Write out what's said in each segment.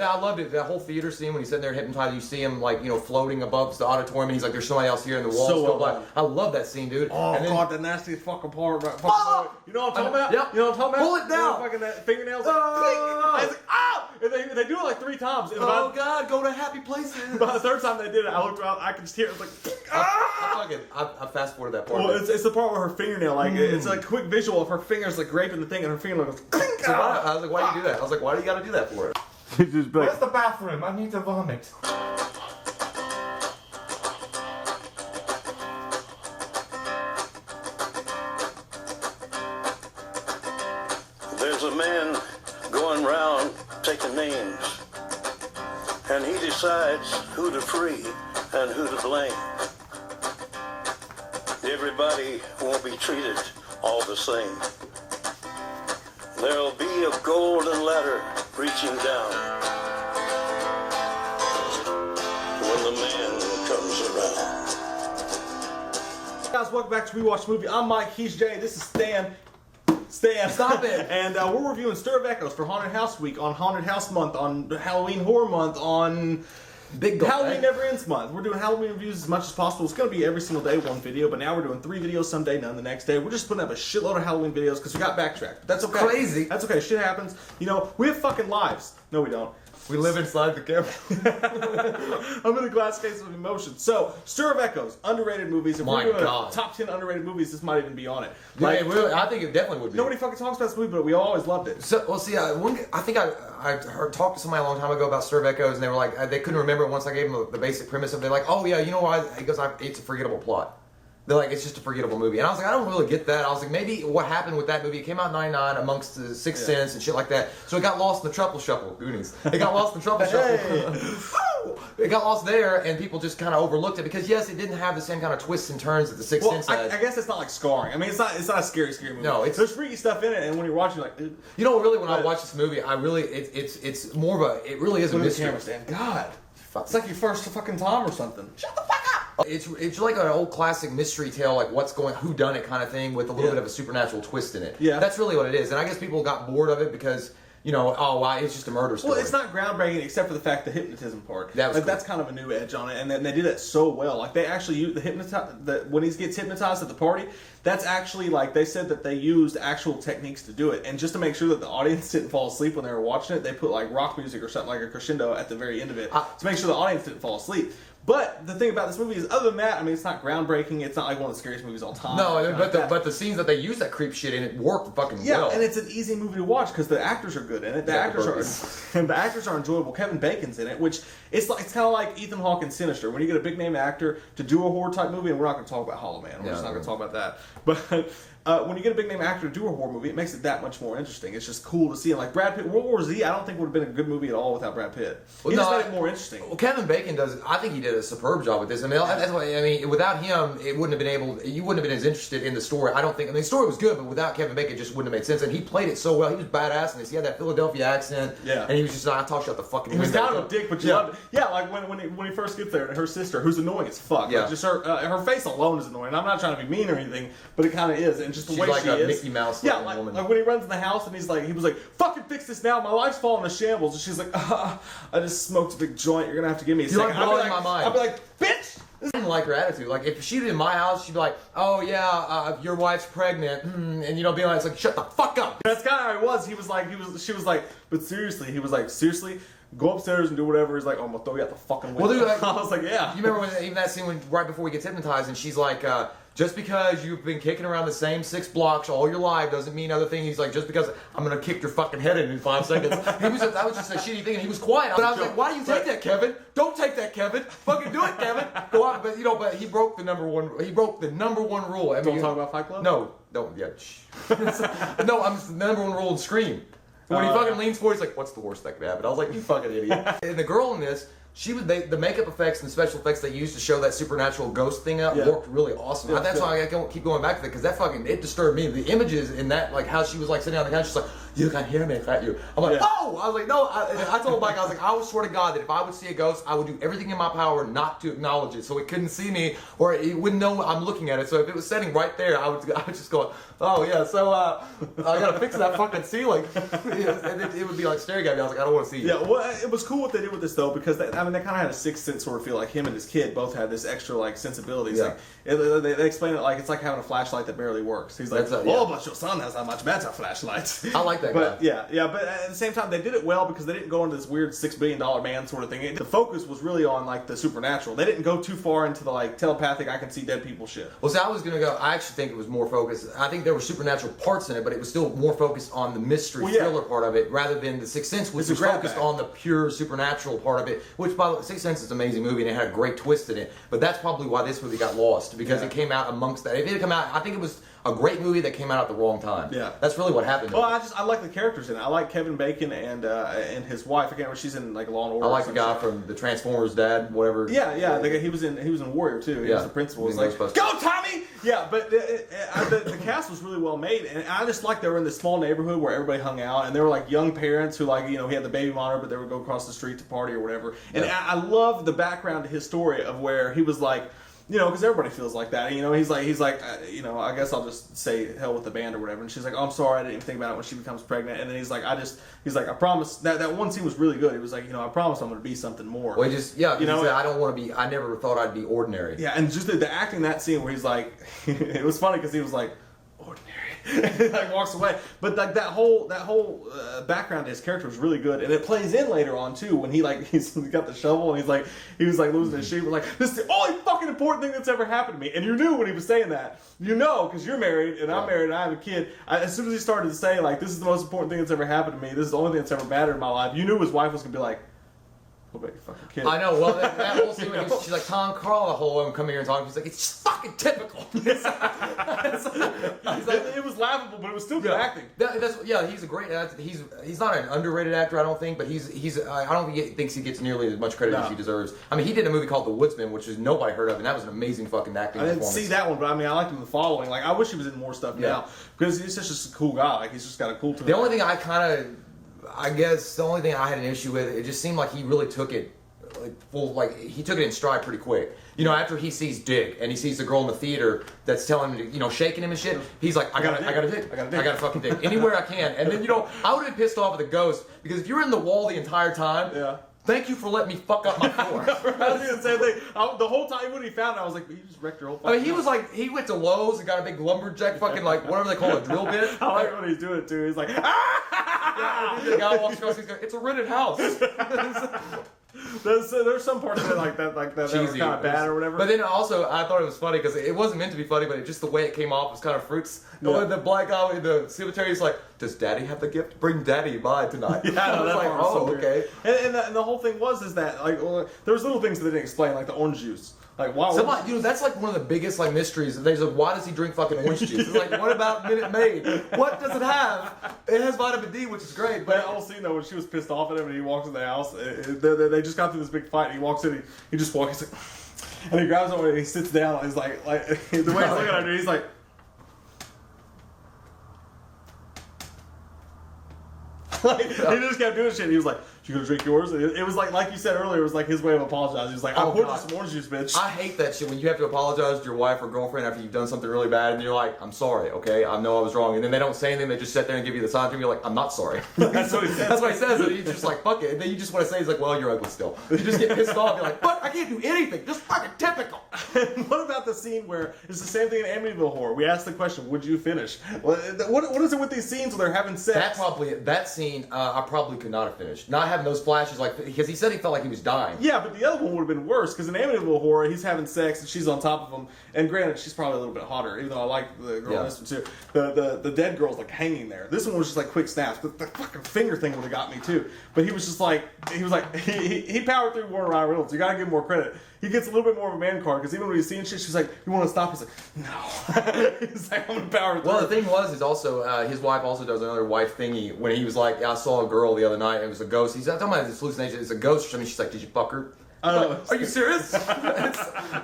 I loved it. That whole theater scene when he's sitting there hypnotized, you see him like, you know, floating above the auditorium, and he's like, "There's somebody else here in the wall." So still well black. I love that scene, dude. Oh and then, god, the nastiest fucking part. You know what I'm talking about? Yep. You know what I'm talking about? Pull it down. Fucking that fingernails. Like, I was like, ah! And they do it like 3 times. And oh god, go to happy places. By the 3rd time they did it, I looked around. I could just hear it. It was like, ah! I fast forwarded that part. Well, it's the part where her fingernail, like, it's like a quick visual of her fingers like graping the thing, and her fingernail goes. So I was like, why do you do that? I was like, why do you got to do that for? Just like, Where's the bathroom? I need to vomit. There's a man going round taking names, and he decides who to free and who to blame. Everybody won't be treated all the same. There'll be a golden ladder reaching down when the man comes around. guys, welcome back to Rewatch the Movie. I'm Mike, he's Jay, this is Stan. Stop it! And we're reviewing Stir of Echoes for Haunted House Week, on Haunted House Month, on Halloween Horror Month, on Big goal, Halloween right? Never Ends Month. We're doing Halloween reviews as much as possible. It's going to be every single day, one video, but now we're doing 3 videos someday, none the next day. We're just putting up a shitload of Halloween videos because we got backtracked. But that's okay. Crazy. That's okay. Shit happens. You know, we have fucking lives. No, we don't. We live inside the camera. I'm in a glass case of emotion. So, Stir of Echoes, underrated movies. If My we're doing God. top 10 underrated movies, this might even be on it. Like, I think it definitely would be. Nobody fucking talks about this movie, but we always loved it. So, well, see, I think I talked to somebody a long time ago about Stir of Echoes, and they were like, they couldn't remember it once I gave them the basic premise of it. They're like, oh yeah, you know why? Because it's a forgettable plot. They're like, it's just a forgettable movie. And I was like, I don't really get that. I was like, maybe what happened with that movie, it came out in 99 amongst the Sixth Sense and shit like that. So it got lost in the Truffle Shuffle, Goonies. It got lost in the Truffle Shuffle. It got lost there, and people just kind of overlooked it because, yes, it didn't have the same kind of twists and turns that the Sixth Sense had. I guess it's not like Scarring. I mean, it's not a scary movie. No, there's freaky stuff in it, and when you're watching, you're like, you know, really, when I watch this movie, I really, it's more of a, it really is a mystery. God, it's like your first fucking time or something. Shut the fuck up. It's like an old classic mystery tale, like who done it kind of thing, with a little bit of a supernatural twist in it. Yeah, that's really what it is. And I guess people got bored of it because, you know, oh, why, it's just a murder story. Well, it's not groundbreaking except for the fact the hypnotism part. That was like, cool. That's kind of a new edge on it, and they did it so well. Like they actually use when he gets hypnotized at the party. That's actually, like, they said that they used actual techniques to do it, and just to make sure that the audience didn't fall asleep when they were watching it, they put like rock music or something like a crescendo at the very end of it to make sure the audience didn't fall asleep. But the thing about this movie is, other than that, I mean, it's not groundbreaking. It's not like one of the scariest movies of all time. No, but the scenes that they use that creep shit in it worked fucking well. Yeah, and it's an easy movie to watch because the actors are good in it. The actors are enjoyable. Kevin Bacon's in it, which it's kind of like Ethan Hawke in Sinister. When you get a big name actor to do a horror type movie, and we're not going to talk about Hollow Man. We're just not going to talk about that. But when you get a big name actor to do a horror movie, it makes it that much more interesting. It's just cool to see. And like Brad Pitt, World War Z, I don't think would have been a good movie at all without Brad Pitt. He just made it more interesting. Well, Kevin Bacon does. I think he did a superb job with this. I mean, that's why. I mean, without him, it wouldn't have been able. You wouldn't have been as interested in the story. I don't think. I mean, the story was good, but without Kevin Bacon, it just wouldn't have made sense. And he played it so well. He was badass in this. He had that Philadelphia accent. Yeah. And he was just like, I talk shut the fucking. He was kind of a dick, but you loved it. Yeah, like when he first gets there, and her sister, who's annoying as fuck. Yeah. Like just her face alone is annoying. I'm not trying to be mean or anything, but it kind of is, and just the She's way like she a is. Mickey Mouse Yeah, like when he runs in the house and he was like, fucking fix this now. My life's falling to shambles. And she's like, I just smoked a big joint. You're gonna have to give me a second. blowing my mind. I'd be like, bitch. I didn't like her attitude. Like, if she was in my house, she'd be like, oh yeah, your wife's pregnant, and you know, being like, it's like, shut the fuck up. That's kind of how he was. She was like, but seriously, he was like, seriously, go upstairs and do whatever. He's like, oh, I'm gonna throw you out the fucking window. Well, dude, like, I was like, yeah. You remember even that scene right before he gets hypnotized, and she's like, just because you've been kicking around the same 6 blocks all your life doesn't mean other things. He's like, just because I'm gonna kick your fucking head in 5 seconds. That was just a shitty thing, and he was quiet. But I was like, why do you take that, Kevin? Don't take that, Kevin. Fucking do it, Kevin. Go on. But you know, but he broke the number one. He broke the number 1 rule. I mean, Don't talk about Fight Club. No, don't. Yeah. No, I'm just the number 1 rule in Scream. When he fucking leans forward, he's like, what's the worst that could happen? I was like, you fucking idiot. And the girl in this, the makeup effects and the special effects they used to show that supernatural ghost thing up Yeah. worked really awesome. Yeah, That's yeah. why I keep going back to that, because that it disturbed me. The images in that, like how she was like sitting on the couch, she's like, you can hear me, can't you? I'm like, Yeah. oh! I was like, no. I told Mike, I was like, I would swear to God that if I would see a ghost, I would do everything in my power not to acknowledge it, so it couldn't see me or it wouldn't know I'm looking at it. So if it was sitting right there, I would just go, oh yeah. So I gotta fix that fucking ceiling. And it would be like staring at me. I was like, I don't want to see you. Yeah, well, it was cool what they did with this though, because they kind of had a sixth sense sort of feel. Like him and his kid both had this extra like sensibilities. Yeah. Like they explain it like it's like having a flashlight that barely works. He's like, That's yeah. oh, but your son has a much better flashlight. I like that But guy. yeah, but at the same time they did it well because they didn't go into this weird $6 billion man sort of thing. The focus was really on like the supernatural. They didn't go too far into the like telepathic, I can see dead people shit. Well, see, I was gonna go. I actually think it was more focused. I think there were supernatural parts in it, but it was still more focused on the mystery thriller part of it, rather than the Sixth Sense, which was focused on the pure supernatural part of it. Which, by the way, Sixth Sense is an amazing movie and it had a great twist in it. But that's probably why this movie got lost, because it came out amongst that. If it had come out, I think it was a great movie that came out at the wrong time. Yeah, that's really what happened. Well, I like the characters in it. I like Kevin Bacon and his wife. I can't remember. She's in like Law and Order. I like the guy from the Transformers dad, whatever. Yeah. The guy, he was in Warrior too. He was the principal. He was like, go Tommy! Yeah, but the cast was really well made, and I just liked they were in this small neighborhood where everybody hung out, and they were like young parents who he had the baby monitor, but they would go across the street to party or whatever. And I love the background to his story of where he was like, because everybody feels like that. He's like, I guess I'll just say hell with the band or whatever. And she's like, oh, I'm sorry, I didn't even think about it when she becomes pregnant. And then he's like, I promise. That one scene was really good. He was like, I promise I'm going to be something more. Well, he said, I don't want to be. I never thought I'd be ordinary. Yeah, and just the acting in that scene where he's like, it was funny because he was like, ordinary. And like walks away, but like that whole background to his character was really good, and it plays in later on too when he's got the shovel and he was losing his sheep. Like, this is the only fucking important thing that's ever happened to me. And you knew when he was saying that, because you're married and I'm married and I have a kid. As soon as he started to say like, this is the most important thing that's ever happened to me, this is the only thing that's ever mattered in my life, you knew his wife was gonna be like, what about your fucking kid? I know. Well, that whole scene, she's like, Tom, Carl, the whole one come here and talk. She's like, it's just fucking typical. It was laughable, but it was still good acting. He's a great. He's not an underrated actor, I don't think, but I don't think he thinks he gets nearly as much credit as he deserves. I mean, he did a movie called The Woodsman, which is nobody heard of, and that was an amazing fucking acting I didn't performance. see that one, but I mean, I liked him in the following. Like, I wish he was in more stuff now because he's just a cool guy. Like, he's just got a cool. The only thing I guess the only thing I had an issue with, it just seemed like he really took it he took it in stride pretty quick. After he sees Dick and he sees the girl in the theater that's telling him to, shaking him and shit, he's like, I got a dick. I got a fucking dick. Anywhere I can. And then, I would have been pissed off at the ghost, because if you're in the wall the entire time, thank you for letting me fuck up my floor. I was doing the same thing. The whole time when he found it, I was like, you just wrecked your whole fucking he was like, he went to Lowe's and got a big lumberjack fucking, whatever they call it, drill bit. I like when he's doing it too. He's like, ah! The guy walks across, he's like, it's a rented house. There's some parts of it like that were kind of bad or whatever. But then also, I thought it was funny because it wasn't meant to be funny, but just the way it came off was kind of fruits. The black guy in the cemetery is like, does Daddy have the gift? Bring Daddy by tonight. Yeah, I was like, oh, okay. And the whole thing is that there was little things that they didn't explain, like the orange juice. Like, wow. That's like one of the biggest mysteries. There's why does he drink fucking orange juice? It's like, what about Minute Maid? What does it have? It has vitamin D, which is great. But that whole scene though, when she was pissed off at him and he walks in the house, they just got through this big fight. And he walks in, he just walks, he's like, and he grabs him and he sits down. And he's like the way he's looking at her, he's like. He just kept doing shit. He was like, "You gonna drink yours?" And it was like you said earlier, it was like his way of apologizing. He was like, "I poured you some orange juice, bitch." I hate that shit when you have to apologize to your wife or girlfriend after you've done something really bad, and you're like, "I'm sorry, okay, I know I was wrong," and then they don't say anything. They just sit there and give you the sign, and you're like, "I'm not sorry." That's what he says. That's what he says, and he's just like, "Fuck it," and then you just want to say, "He's like, well, you're ugly still." You just get pissed off. You're like, "But I can't do anything. Just fucking typical." What about the scene where it's the same thing in Amityville Horror? We asked the question, "Would you finish?" What is it with these scenes where they're having sex? That scene, I probably could not have finished. Not having those flashes, because he said he felt like he was dying. Yeah, but the other one would have been worse, because in Amityville Horror, he's having sex and she's on top of him. And granted, she's probably a little bit hotter, even though I like the girl in this one too. The dead girl's like hanging there. This one was just like quick snaps, but the fucking finger thing would have got me too. But he was just like, he powered through Warren Ryan Reynolds. You gotta give him more credit. He gets a little bit more of a man card, because even when he's seeing shit, she's like, "You want to stop?" He's like, "No." He's like, "I'm gonna power through." Well, the thing is also his wife also does another wife thingy when he was like, "I saw a girl the other night. It was a ghost." He's not talking about his hallucination. It's a ghost or something. She's like, "Did you fuck her?" Oh. Are you serious?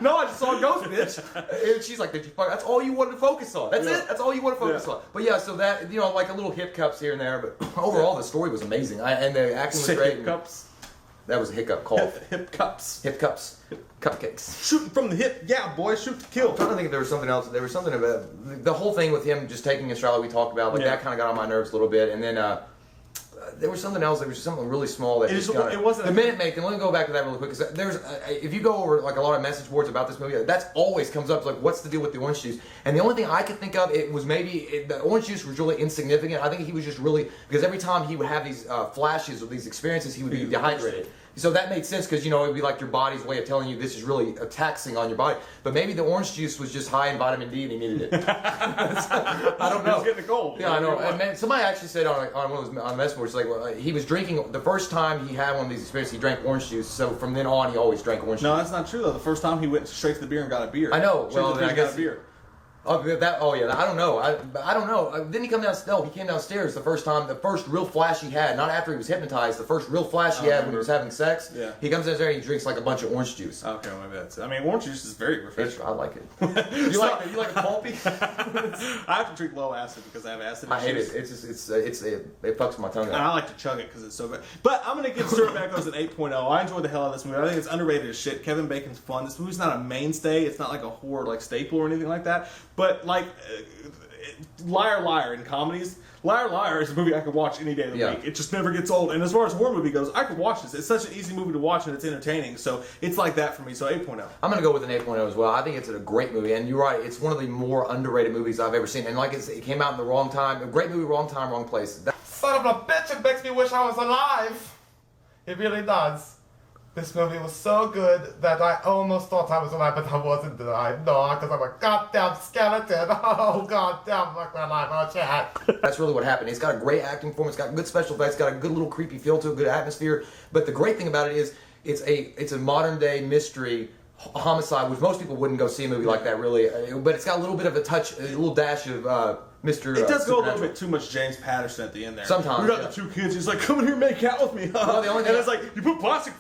No, I just saw a ghost, bitch. And she's like, did you fuck? That's all you wanted to focus on. That's it. That's all you want to focus on. But yeah, so that, you know, like a little hiccups here and there, but overall the story was amazing. And the acting was great. Hiccups. That was a hiccup cough. Hiccups. Hiccups. Cupcakes. Shooting from the hip. Yeah, boy, shoot to kill. I'm trying to think if there was something else. There was something about the whole thing with him just taking Australia we talked about. Like that kind of got on my nerves a little bit. And then there was something else. There was something really small that it wasn't the minute making. Let me go back to that really quick because there's if you go over like a lot of message boards about this movie, that's always comes up like what's the deal with the orange juice? And the only thing I could think of it was maybe the orange juice was really insignificant. I think he was just really because every time he would have these flashes or these experiences, he would be dehydrated. So that made sense because, you know, it would be like your body's way of telling you this is really taxing on your body. But maybe the orange juice was just high in vitamin D and he needed it. I don't know. He was getting a cold. Yeah, I know. And man, somebody actually said on one of those on message boards, like well, he was drinking, the first time he had one of these experiences, he drank orange juice. So from then on, he always drank orange juice. No, that's not true, though. The first time he went straight to the beer and got a beer. I know. Well, then I guess. Got a beer. Oh, that. Oh, yeah. I don't know. I don't know. Didn't he come down? No, he came downstairs the first time. The first real flash he had, not after he was hypnoptized. The first real flash he had when he was having sex. Yeah. He comes downstairs and he drinks like a bunch of orange juice. Okay, well, maybe that's it. I mean, orange juice is very refreshing. I like it. You like it pulpy? I have to drink low acid because I have acid. I hate it. It's just it fucks my tongue And up. I like to chug it because it's so good. But I'm going to give Stuart Echoes an 8.0. I enjoyed the hell out of this movie. I think it's underrated as shit. Kevin Bacon's fun. This movie's not a mainstay. It's not like a horror like staple or anything like that. But like Liar Liar in comedies. Liar Liar is a movie I could watch any day of the week. It just never gets old. And as far as a horror movie goes, I could watch this. It's such an easy movie to watch and it's entertaining. So it's like that for me. So 8.0. I'm going to go with an 8.0 as well. I think it's a great movie. And you're right. It's one of the more underrated movies I've ever seen. And like it came out in the wrong time. A great movie, wrong time, wrong place. Son of a bitch, it makes me wish I was alive. It really does. This movie was so good that I almost thought I was alive, but I wasn't alive. No, because I'm a goddamn skeleton. Oh, goddamn, look at my chat. That's really what happened. It's got a great acting form. It's got good special effects. It's got a good little creepy feel to it, good atmosphere. But the great thing about it is it's a modern day mystery homicide, which most people wouldn't go see a movie like that really. But it's got a little bit of a touch, a little dash of Mr. It does go a little bit too much James Patterson at the end there. Sometimes. We got the two kids. He's like, come in here and make out with me. Well, the only thing and it's like, you put plastic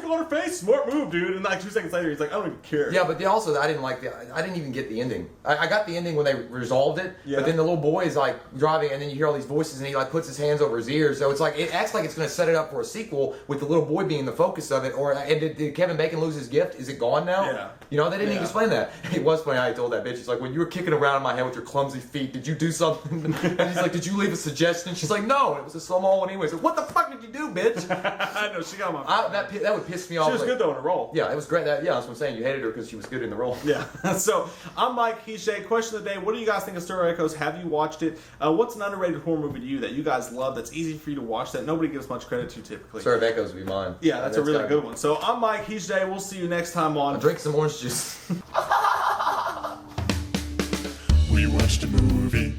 on her face, smart move, dude. And like 2 seconds later, he's like, I don't even care. Yeah, but I didn't even get the ending. I got the ending when they resolved it, yeah. But then the little boy is like driving, and then you hear all these voices, and he like puts his hands over his ears. So it's like it acts like it's going to set it up for a sequel with the little boy being the focus of it. And did Kevin Bacon lose his gift? Is it gone now? Yeah. You know, they didn't even explain that. It was funny how he told that bitch. He's like, when you were kicking around in my head with your clumsy feet, did you do something? And he's like, did you leave a suggestion? She's like, no, it was a small one anyway. So what the fuck did you do, bitch? I know, she got my. That would piss me off. She was good though in a role. Yeah, it was great. That's what I'm saying. You hated her because she was good in the role. Yeah. So I'm Mike. He's Shay. Question of the day: what do you guys think of Stir Echoes? Have you watched it? What's an underrated horror movie to you that you guys love? That's easy for you to watch that nobody gives much credit to typically. Stir of Echoes would be mine. Yeah, that's a really good one. So I'm Mike. He's Jay. We'll see you next time on. I'll drink some orange juice. We watched a movie.